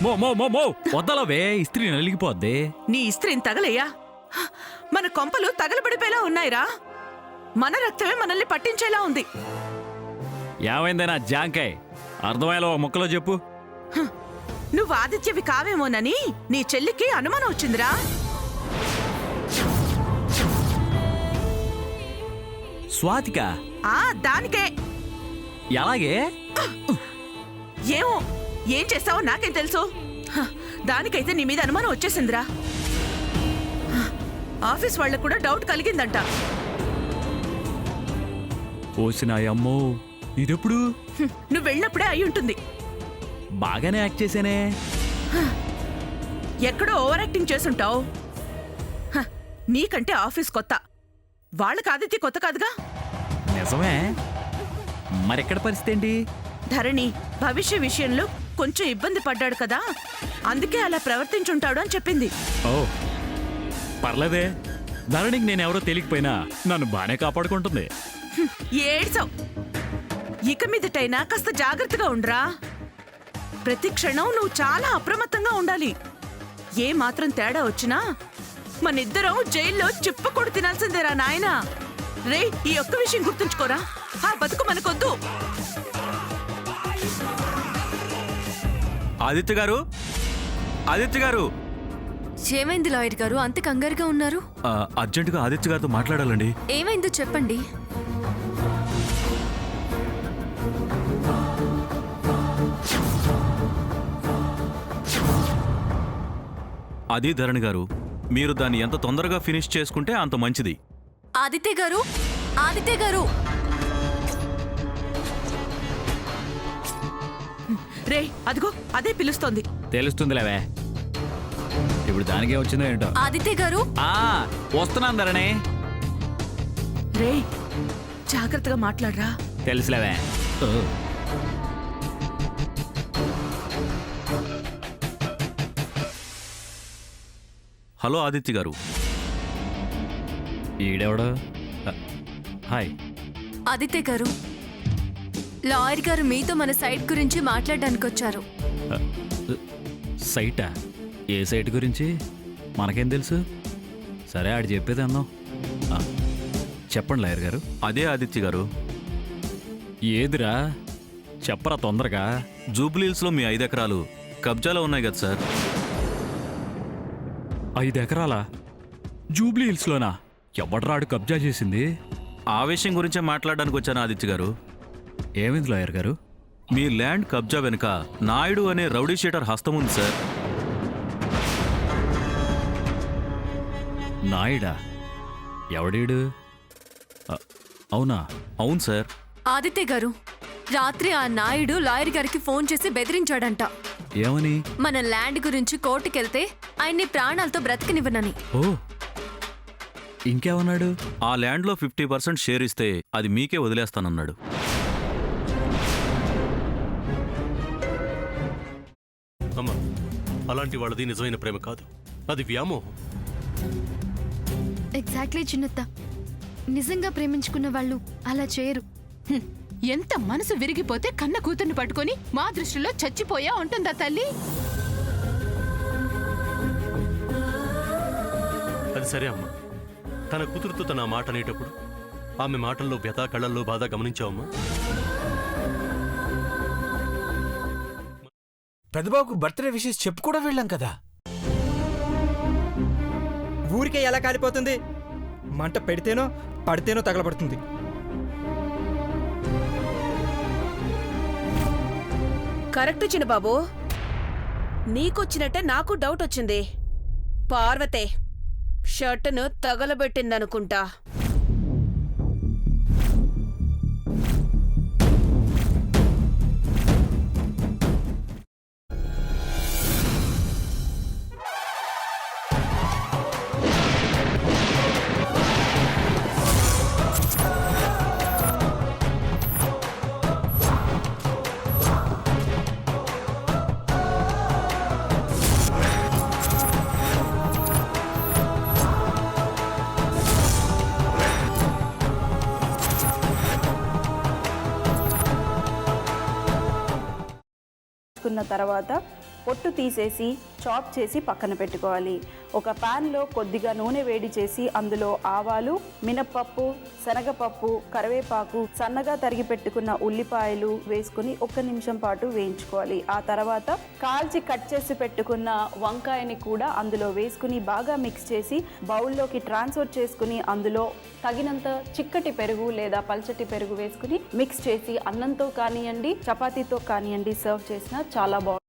మో మో మో మో వద్దలవే, ఇస్త్రీ నలిగిపోద్ది. నీ ఇస్త్రీని తగలయ్యా. మన కొంపలు తగలబడిపోయేలా ఉన్నాయిరా. మన రక్తమే మనల్ని పట్టించేలా ఉంది. ఏమైందైనా జాంకాయ్, అర్థమయ్యేలా ఒక ముక్కలో చెప్పు. నువ్వు ఆదిత్యవి కావేమోనని నీ చెల్లికి అనుమానం వచ్చిందిరా. స్వాతిక? దానికే. ఎలాగే? ఏమో, ఏం చేస్తావో నాకేం తెలుసు. దానికైతే నీ మీద అనుమానం వచ్చేసిందిరా. ఆఫీస్ వాళ్ళకు కూడా డౌట్ కలిగిందంట. ఓసినాయమ్మో, ఇదెప్పుడు? నువ్వు వెళ్ళినప్పుడే అయి ఉంటుంది. బాగానే యాక్ట్ చేశానే. ఎక్కడో ఓవర్ యాక్టింగ్ చేసుంటావు. నీకంటే ఆఫీస్ కొత్త, వాళ్ళకి ఆదిత్య కొత్త కాదుగా. నిజమే, మరెక్కడ పరిస్థితి ఏంటి? ధరణి భవిష్య విషయంలో కొంచెం ఇబ్బంది పడ్డాడు కదా, అందుకే అలా ప్రవర్తించుంటాడు అని చెప్పింది. ఓ పర్లేదే, ధరణికి నేనెవరో తెలియకపోయినా నన్ను బానే కాపాడుకుంటుంది. ఏడ్చావు. ఇక మీదటైనా కాస్త జాగ్రత్తగా ఉండరా. ప్రతి క్షణం నువ్వు చాలా అప్రమత్తంగా ఉండాలి. ఏ మాత్రం తేడా వచ్చినా మనిద్దరం జైల్లో చిప్పకొడు తినాల్సిందేరా నాయనా. రే, ఈ ఒక్క విషయం గుర్తుంచుకోరా. ఆ బతుకు మనకొద్దు. ఆదిత్య గారు, ఆదిత్య గారు. ఏమైంది లాయర్ గారు, అంత కంగారుగా ఉన్నారు? అర్జెంటుగా ఆదిత్య గారితో మాట్లాడాలండి. ఏమైందో చెప్పండి. అది ధరణి గారు, మీరు దాన్ని ఎంత తొందరగా ఫినిష్ చేసుకుంటే అంత మంచిది. ఆదిత్య గారు, ఆదిత్య గారు. రే, అదిగో అదే పిలుస్తోంది. తెలుస్తుందిలేవే, ఇప్పుడు దానికే వచ్చిందో ఏంటో. ఆదిత్య గారు. వస్తున్నాను ధరణి. రే, జాగ్రత్తగా మాట్లాడరా. తెలుసులేవే. హలో ఆదిత్య గారు. ఈడెవడు? హాయ్ ఆదిత్య గారు, లాయర్ గారు మీతో మన సైట్ గురించి మాట్లాడడానికి వచ్చారు. సైటా? ఏ సైట్ గురించి? మనకేం తెలుసు? సరే, ఆడు చెప్పేది అన్నాం. చెప్పండి లాయర్ గారు. అదే ఆదిత్య గారు. ఏదిరా, చెప్పరా తొందరగా. జూబ్లీహిల్స్లో మీ 5 ఎకరాలు కబ్జాలో ఉన్నాయి కదా సార్. 5 ఎకరాలా? జూబ్లీ హిల్స్లోనా? ఎవడ్రాడు కబ్జా చేసింది? ఆ విషయం గురించే మాట్లాడడానికి వచ్చాను ఆదిత్య గారు. ఏమైంది లాయర్ గారు? మీ ల్యాండ్ కబ్జా వెనుక నాయుడు అనే రౌడీ షీటర్ హస్తం ఉంది సార్. నాయుడా? ఎవడీడు? అవునా? అవును సార్. ఆదిత్య గారు, రాత్రి ఆ నాయుడు లాయర్ గారికి ఫోన్ చేసి బెదిరించాడంట. ఏమని? మన ల్యాండ్ గురించి కోర్టుకెళ్తే ఆయన్ని ప్రాణాలతో బ్రతకనివ్వనని. ఓ, ఇంకేమన్నాడు? ఆ ల్యాండ్లో 50% షేర్ ఇస్తే అది మీకే వదిలేస్తానన్నాడు. అమ్మా, అలాంటి వాళ్ళది నిజమైన ప్రేమ కాదు, అది వ్యామోహం. ఎగ్జాక్ట్లీ చిన్నత్త, నిజంగా ప్రేమించుకున్న వాళ్ళు అలా చేయరు. ఎంత మనసు విరిగిపోతే కన్న కూతుర్ని పట్టుకొని మా దృష్టిలో చచ్చిపోయా ఉంటుందా తల్లి? అది సరే అమ్మా, తన కూతురుతో తన మాట అనేటప్పుడు ఆమె మాటల్లో వ్యథ, కళ్ళల్లో బాధ గమనించావమ్మా? పెద్దబాబుకు బర్త్డే విషెస్ చెప్పు కూడా వెళ్ళాం కదా. ఊరికే ఎలా కాలిపోతుంది? మంట పెడితేనో పడితేనో తగలబడుతుంది. కరెక్ట్ చిన్నబాబు, నీకొచ్చినట్టే నాకు డౌట్ వచ్చింది. పార్వతే షర్టును తగలబెట్టిందనుకుంటా. తర్వాత పొట్టు తీసేసి చాప్ చేసి పక్కన పెట్టుకోవాలి. ఒక ప్యాన్లో కొద్దిగా నూనె వేడి చేసి అందులో ఆవాలు, మినప్పప్పు, శనగపప్పు, కరివేపాకు, సన్నగా తరిగి పెట్టుకున్న ఉల్లిపాయలు వేసుకుని 1 నిమిషం పాటు వేయించుకోవాలి. ఆ తర్వాత కాల్చి కట్ చేసి పెట్టుకున్న వంకాయని కూడా అందులో వేసుకుని బాగా మిక్స్ చేసి బౌల్లోకి ట్రాన్స్ఫర్ చేసుకుని అందులో తగినంత చిక్కటి పెరుగు లేదా పల్చటి పెరుగు వేసుకుని మిక్స్ చేసి అన్నంతో కానివ్వండి, చపాతీతో కానివ్వండి సర్వ్ చేసినా చాలా బాగుంటుంది.